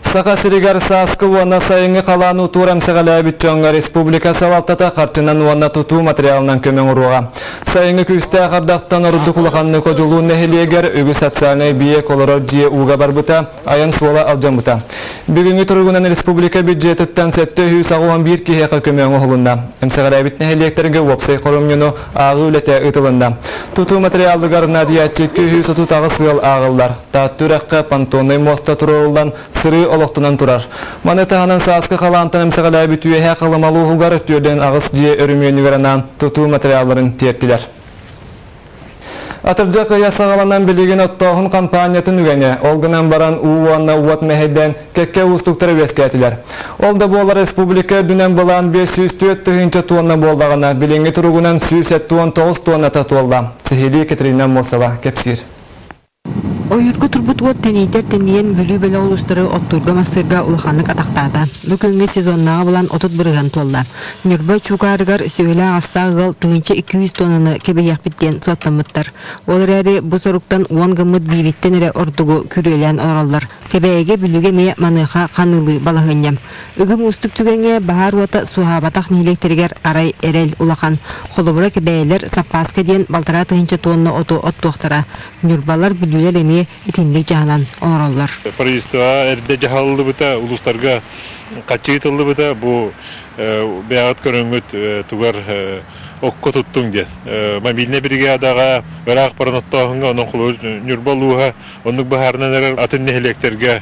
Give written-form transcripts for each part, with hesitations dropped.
Сақа сиригар саскы уанна сайыңы қалану турам сағалабит жоңға республика савалтата қарчынан уанна туту материалынан көмен ұруға. Сайыңы күсті ағардақтан ұрды құлақанны көжілуын нәхелегер үгі социальный бие колорор жие уға барбыта, аян суала алжамбыта. Бүгінгі тұрғынан республика бюджетіттен сәтті үйс ағуан бір кейеқі көмен ұғылында. Сағалабит нәхелектерге уапсай қорымнену ағы үлеті ұтылында. Туту материалдығарына диятчеккі үйс ұтутағы сығыл ағылдар. Таттүрәққа пантонный моста тұрылдан сыры олықтынан тұрар. Манетағынан саскы қалантан әмсіғалай бүтуе қылымалу ғуғар өттүрден ағыс жие өріменігіранан тұту материаларын тертілер. Атыржақ ясағаланан білеген оттағын компаниятын үгене, олғынан баран ууанна уат мәхедден кәкке ұстықтары вескәтілер. Олда болар республика дүнен болан 504 тұғынча туанна болдағына, біленгі тұрғынан 179 туанна татуалда. Сихили Кетрина Мосова, Кепсир. Ойырғы тұрбыт от тәнейтер тәнейен бөлі-бөлі олыстыры оттурға масырға улаханлық атақтады. Бүкінгі сезоннаға болан отыт бұрыған толла. Нүрбі чуғарығар сөйлі ағыстағыл тұғынча 200 тонаны кебеяқ біттен соттамыттар. Олар әрі бұ соруқтан 10 ғымыд бейбеттен әрі ордығы күрелен оралдар. Кебеяге бүліге ме маныға қанылы балағыням. Үгім ұстық түгенге бағар ота суғабатақ нейлектергер арай әрел улахан. Қолыбыра кебеялер саппасқа ден балтара тұғынча тонны оту оттуқтара. Нүрбалар бүлілер еме итинlik jahanan orallar. Правительство эрде жахалды бута улустарга качытылды бута бу беат көрөңөт тугар окко туттуң де. Мобильный бригадага барак парноттогунга онун кулу нүрбалууга онук бахарнан атын нехлектерге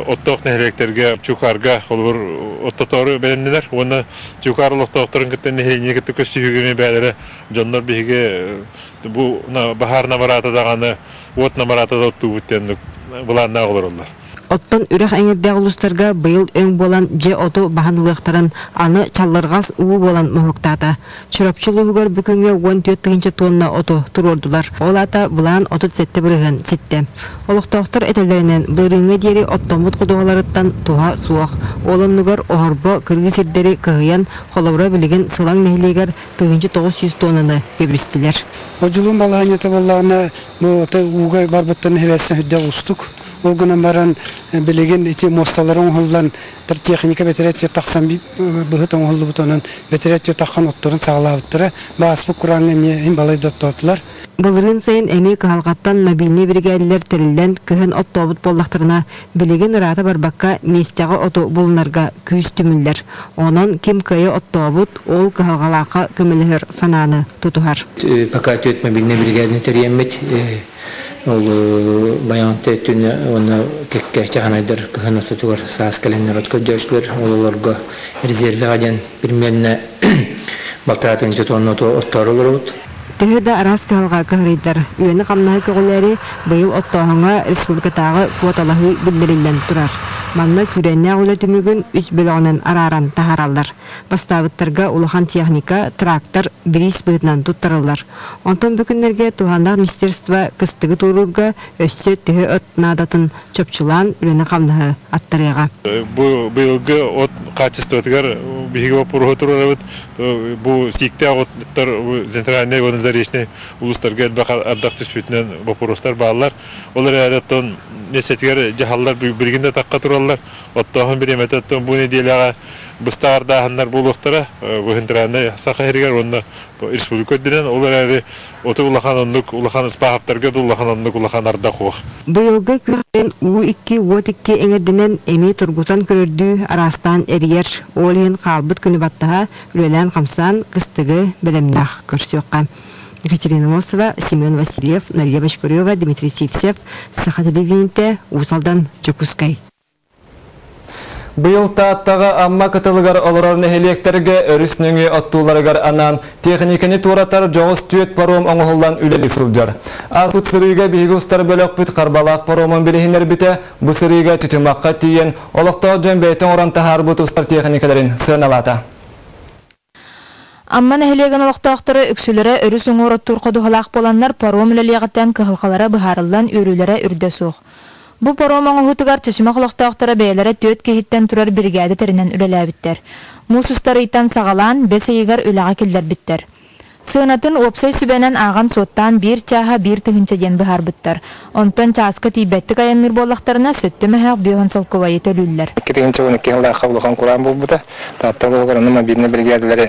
отток нехлектерге чукарга колбур оттотору беленнелер. Оны чукарлыктокторун кеттен нехлене кетти көсүгүмө бәлере жоннор биге бу бахарна барата даганы от намарата да оттубуттен буланна олорлар. Оттон үрәх әңердә улустарга быел өң болан же оту баһанлыктарын аны чалларгас уу болан мохуктата. Чырапчылыгыр бүкөнгө 14 тонна оту турурдулар. Олата булан оту сетте бирген сетте. Олуктоктор этелеринен бырыңы дери оттомут кудугаларыттан туга суак. Олоннугар орбо кыргызирдери кыгыян холобра билеген сылаң нехлегер 900 тоннаны кебристилер. Ожулун балаанята болларына бу угай барбыттан хевесен хүддә устук. Олгынан баран билеген эти мосталарын холлан тер техника бетерет таксан быгыт оңолду бутонун бетерет таккан отторун сагалабыттыра бааспы куранны мен балай доттотлар. Былырын сайын эми калгаттан мобильный бригадалар терилден көһөн оттобут боллактарына билеген ырата барбакка местяга ото булнарга күстүмүллер. Онон ким кайы оттобут ол калгалака көмөлөр сананы тутухар. Пока төт мобильный бригаданы териемет ол баянты түн оны кекке чаханайдар көһөн ототугар сааскаленнер откөдөшлөр олорго резерваген примерно балтыратын жетонно отторулурут. Төһөдө араскалга кырыйдар. Үйөне камнаа көгөлери быйыл оттоһуңа республикатагы квоталары билдирилген турар. Манна күрәннә улы түмүгүн 3 бөлөгнөн араран тахаралдар. Бастабыттарга улахан техника, трактор, брис быгынан туттарылар. Онтон бүкүннәргә тугандар министерство кыстыгы турурга өссө төһө от надатын чөпчулан үйөне камнаа аттарыга. Бу быйылгы от качествотыгар биге вопросторубут бу сикте оттар центральный водозаречный улустарга ардак түспүтүнөн вопростар баалар. Олар әреттон несетгер жахаллар биргенде такка тураллар. Оттоһун биреметтен бу неделяга быстарда хандар булуктара гөндраны сахаргер онда республика динен олар әре оты улаханындык улахан спахаптарга улаханындык улаханарда хох. Быйылгы күрден У2 Вот2 эңерденен эми тургутан көрдү арастан эрьер олен калбыт күнү баттага үлелен камсан кыстыгы белемнах көрсөккан. Екатерина Мосова, Семен Васильев, Мария Башкурева, Дмитрий Сивсев, Сахателевинте, Усалдан, Чекускай. Быйыл тааттағы амма кытылыгар олорор нехелектерге өрүснөңү оттууларыгар анан техниканы туратар жоғыз түйет паром оңғылдан үлелі сылжар. Ақпыт сырыйга биги устар бөлөк бүт қарбалақ паромын білігінер біте бұ сырыйга чычымаққа тиен олықтау жөн бейтін оран тахар бұт устар техникаларын сыналата. Амман эхелеген олықтақтыры үксілері өріс оңыр оттур қодуғалақ боланлар паром үлелеғаттан кығылқалары бұхарылдан өрілері үрді соқ. Бұл паром оңығытығар чешімақ олықтақтыры бәйлері төт кейіттен тұрар бригады терінен үлелі біттер. Мұсыстары иттан сағалан бәс егер үліға келдер біттер. Сыынатын опсой сүбенен аған соттан bir чаха bir тыгынча ден быхар бұттар. Онтон часка тибеттік аянныр болақтарына сөтті мәхәк бүйон солковайы төлілілер. Кетігінші оны кеңілі ақылыған құран бұл бұда. Таттылығы ғырыныма бейіне білгерділері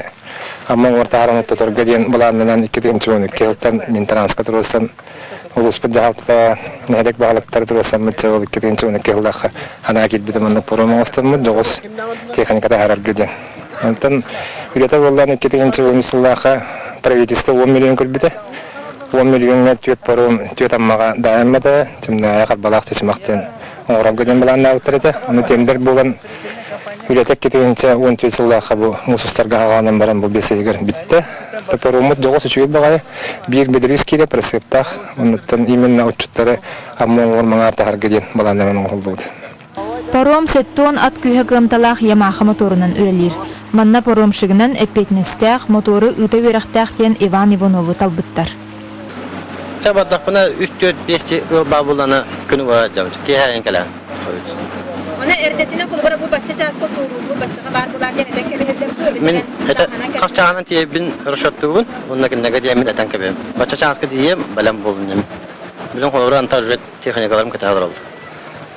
амма орта араны тұтырға ден бұланынан кетігінші оны келттен мен транска тұрыстан ұлыспыд жағалта нәдек бағалықтар тұрыстан мүтсе ол кетігінші оны кеңілі ана келбеді мұнды пұрымы остымы жоғыз техникада әрарғы ден. Онтан үлеті болған кетігінші оны сыллаға правительство 10 миллион көлбеді. 10 миллионға түйет паром түйет аммаға дайынмады. Жымны аяқар балақ тесімақтен оңырап көден баланна ауыттырды. Оны темдер болған үлетек кетігінші 10 түйет сыллаға бұл мұсыстарға ағанын баран бұл бесегер бітті. Паромыт жоғыз үшігет бағай. Bir бедіріз кейде пресептақ. Оныттан именно ұтчыттары амма оңырмаңа артағар көден баланнан оңылды. Паром сеттон ат күйе кымталақ ямаха моторынан үрелер. Манна паром шыгынан эппетнестәқ моторы ыта верақтәқ тен Иван Ивановы талбыттар. Табаддақпына 3-4-5 бабуланы күні бар жамыз. Кейхайын кәлі. Ona erdetine kulubara bu bacça çasko tuğruğu, bacçağa var bular denede kelehirler böyle. Min qas çağının tiyebin rüşattuğun, onunla ne diye min atan kabem. Bacça çasko diye balam bulunum. Bilen kolları antarjet texnikalarım katalar oldu.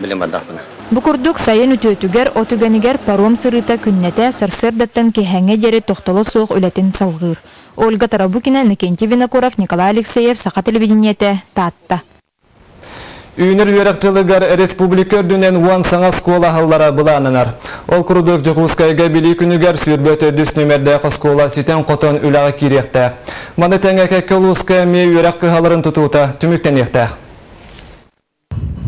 Bilen badaqpına. Bu kurduk sayın ütütüger, otüganiger parom sırıta künnete sarsırdattan kehenge jeri toxtalo soğuk ületin salgır. Olga Tarabukina, Nikenti Vinokurov, Nikolay Alekseyev, Saqa televideniyete, Tatta. Üynür yörekçılıgar Respublika ördünen uan sana skola hallara bulanınar. Ol kuruduk Jakutskayga bili günüger sürbötü düz nümerde skola siten qoton ülağı kirekte. Manda tenge kekkeluskaya me yörek haların tututa tümükten ekte.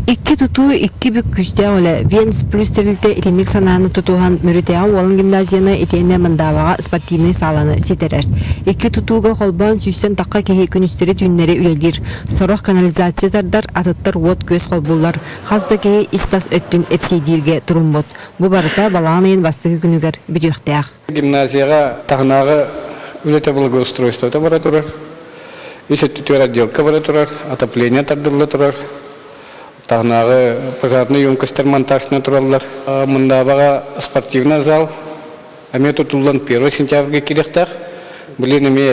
İki tutu iki büyük güçte ole Vens Brüssel'de itenik sananı tutuhan mürüteğen olan gimnaziyana itene mandavağa sportivni sağlanı siterer. İki tutuğa kolban süsen takka kehi günüsteri tünleri ülelir. Soruq kanalizasiyadar atıttar vot göz kolbullar. Hazda kehi istas öttün epsidirge turumbot. Bu barıta balağınayın bastığı günüger büyükteğ. Gimnaziyaga tağnağı ülete bulgu устройство bara turar. Исеттүтөр отделка bara turar. Отопление тардылы turar. Тағнағы пожарный емкостер монтажына тұралар. Мұнда баға спортивный зал. Әме тұтылдан 1 сентябрге керектақ. Білен әме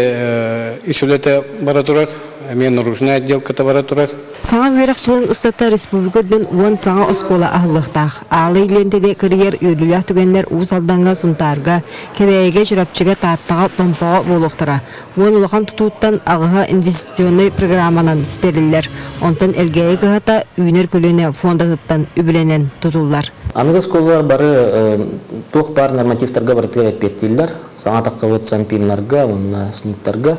үсілеті бара тұрар. Әме наружная отделката бара тұрар. Саңа верақшылын ұстата республикадың уан саңа оскола ағылықтақ. Алы илентеде кіргер үйріліяқ түгендер ұсалданға сұнтарға, кебәйге жүрапчыға тааттаға томпаға болуқтыра. Уан ұлақан тұтуыттан ағыға инвестиционный программанан стерілер. Онтан әлгәйі қығата үйнер көліне фондатыттан үбіленен тұтулар. Анығы сколалар бары тоқ бар нормативтарға бары тігер әппеттейлер. Саңа таққа өтсен пимларға, сниттарға.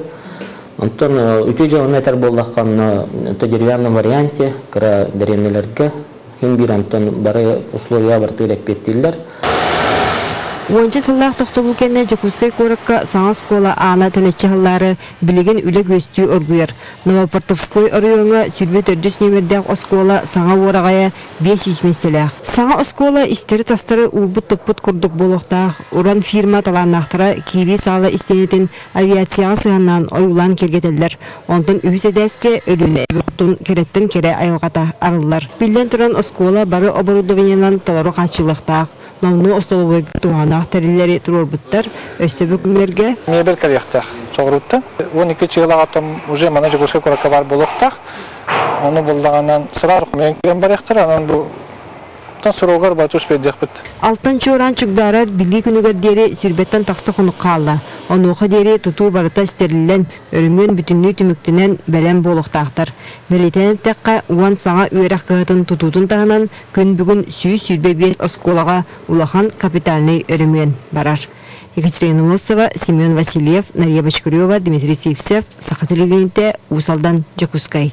Антон үтө жолын айтар боллаққан деревянном варианте кыра деревнелерге хим бир антон бары условия бар тигер әппеттейлер. Онча сыллақ тоқтабыл кенне Jakutskay коракка саңа скола ана төлетчі халлары білеген үлі көстүү өргүйер. Новопортовской орыйоңа сүрбет өрдіс немердәк оскола саңа орағая 500 меселәк. Саңа оскола истері тастары ұлбыт тұппыт күрдік болуқтақ. Уран фирма таланнақтыра кири салы истенетін авиацияға сығаннан ойулан келгетелер. Онтын үйседәске өліне бұқтын кереттен кере айылғата арылар. Білден тұран оскола бары оборудованиянан толору қачылықтақ. Намны остоловой туғанақ тәрелері тұрор бұттар, өсті бүкілерге. Мебель керектақ, соғырутты. 12 чығылағатым уже мана Jakutskay коракка бар болуқтақ. Оны болдағаннан сыра мен көрен бар ектір, анан бұл сұрауғар баты ұспейдек бұд. Алтын чоран чүгдарар білі күнігер дері сүрбеттен тақсы құнық қалды. Онуға дері тұту барыта стерілен, өрімген бүтінлі түміктінен бәлем болуқтақтыр. Мелетен тәққа уан саңа үйерақ қығытын тұтудың тағынан күн бүгін сүрбе бес осколаға улахан капиталный өрімген барар. Екатерина Мосова, Семен Васильев, Нария Бочкарева, Дмитрий Сивцев, Saqa televideniyete, Usaldan, Jakutskay.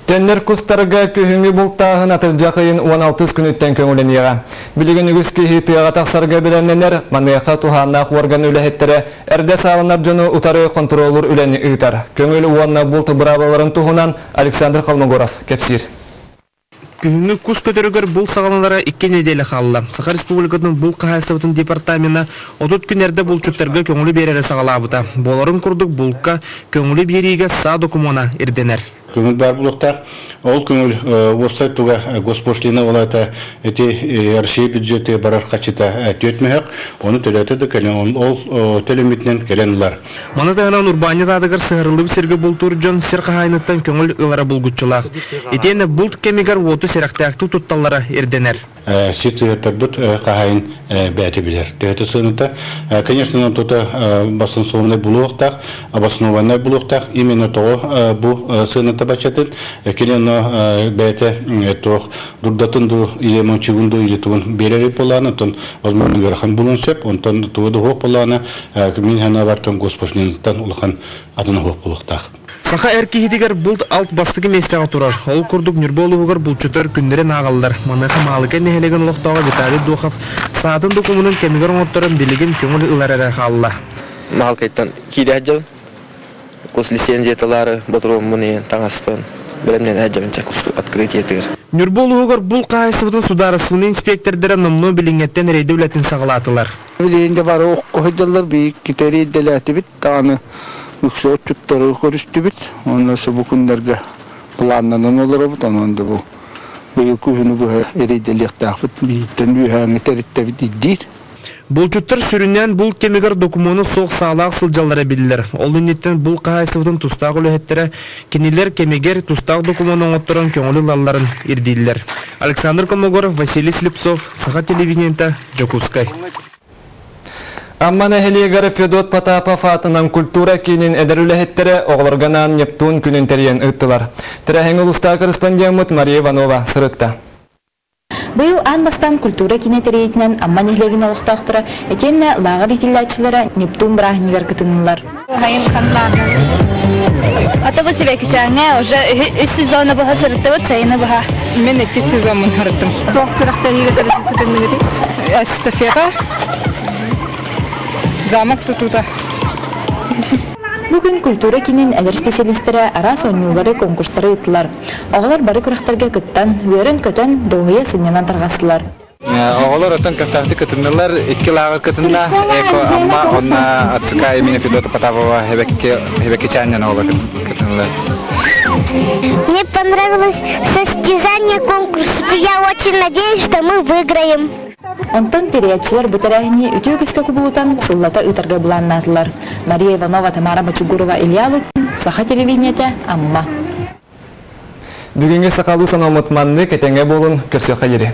Теннер кустарга көһүңү бултагын атыржакыйын 16 күн өттен көңүленега. Билеген үгүскө хитыга таксарга биленнер маныяка туханна орган үлехеттере эрде саалынар жону утары контроллор үлени ыйтар. Көңүлү уанна булты браваларын тухунан Александр Холмогоров кепсир. Күнү кус көтөрөгөр бул сагаланлары 2 неделе халла. Саха Республикасынын бул кахайсыбытын департаменти 30 күнерде булчуттарга көңүлү берере сагалабыта. Боларын курдук булка көңүлү бериге са докумана ирденер. көңіл бар бұлықта. Ол көңіл осы туға госпошлина олайта әте Россия бюджеті барар қачыта төтмеғақ, оны төлетеді кәлен, ол төлеметінен кәленілар. Манатағынан Урбанет адығыр сығырылы бісерге бұлтур жон сер қағайныттан көңіл ұлара бұлғытшылақ. Етені бұлт кемегер оты серақтаяқты тұтталары ерденер. Сетігеттер бұт қағайын бәті білер. Төйті сығыныта, конечно, тұты басын соғынай бұлуықтақ, басынуанай бұлуықтақ, именно тоғы бұл сығыныта бачатын, келен бәті тоғы дұрдатын ду, или мончығынду, или тұғын берері боланы, тұн возможно ғархан бұлын сөп, онтан тұғыды хоқ боланы, мен ғана бартын госпошненықтан ұлған адына хоқ бұлуықтақ. Саха әркейдігер бұлт алт бастығы местеға тұрар. Ол күрдік нүрболуғығыр бұлчытыр күндерін ағалдар. Маныға малыға нәхелеген ұлықтауға Виталий Духов саатын докумының кемігер оңыттырын білеген көңіл ұлар әрі қалыла. Малқайттан кейді әджал, көз лицензиятылары бұтыруым мұны таңаспын. Білімнен әджалынша көз открытие етігір. Нүрболуғығыр бұл қайсыбытын сударысының инспектордары номно біліңеттен рейді үләтін сағылатылар. Білейінде бары оққы høйдалар бейік кетері еделәті біт, тағаны үксі отчуттары көрісті біт. Онысы бұл күндерге планнанын олары бұд, онында бұл күхіні бұл ерейделектақ біт, бейттен бүйәңі тәрітті біт иддейір. Бұлчуттар сүрінен бұл кемегер докумоны соқ сағылақ сылжалары білділер. Ол үнеттен бұл қайсывыдың тұстағы өліхеттері кенелер кемегер тұстағы докумының оттырын көңілі лаларын ердейлер. Александр Комогоров, Василий Слепцов, Саха телевидениента, Джокускай. Амман әхелегері Федот Потапов атынан культура кейінен әдір өліхеттері оғылырғанан Нептун күнін терен ұттылар. Тірәхен ұлыста корреспондент Мария Иванова сұрытта. Бұл ан бастан культура кинетерейтінен амман ехлеген олықтақтыры әтенне лағыр етелләтшілері Нептун бірахынегер кітінілер. Ата бұл себе кечаңа уже 3 сезоны бұға сұрытты өт сайыны бұға. Мен 2 сезонын қарыттым. Тоқтырақтар егетер күтінмегеді. Эстафета. Замок тұтуда. Бүгін культура кинен әлір специалистері ара соңылары конкурстары ұтылар. Оғылар бары күріқтарға күттан, өрін көтін доғыя сынненан тарғасылар. Оғылар өтін көттақты күтінділер, 2 лағы күтінді, эко амма онна атсыка имени Федота Потапова хебекке чайнен оғылар күтінділер. Мне понравилось состязание конкурса. Я очень надеюсь, что мы выиграем. Онтон терриячилар бұтарағыне үті өкіске күбілутан сыллата ұтарға бұланнатылар. Мария Иванова, Тамара Бачугурова, Илья Лукин, Саха телевидениеті, Амма. Бүгінгі сақалы санамытманны кетенге болын көрсе қайыры.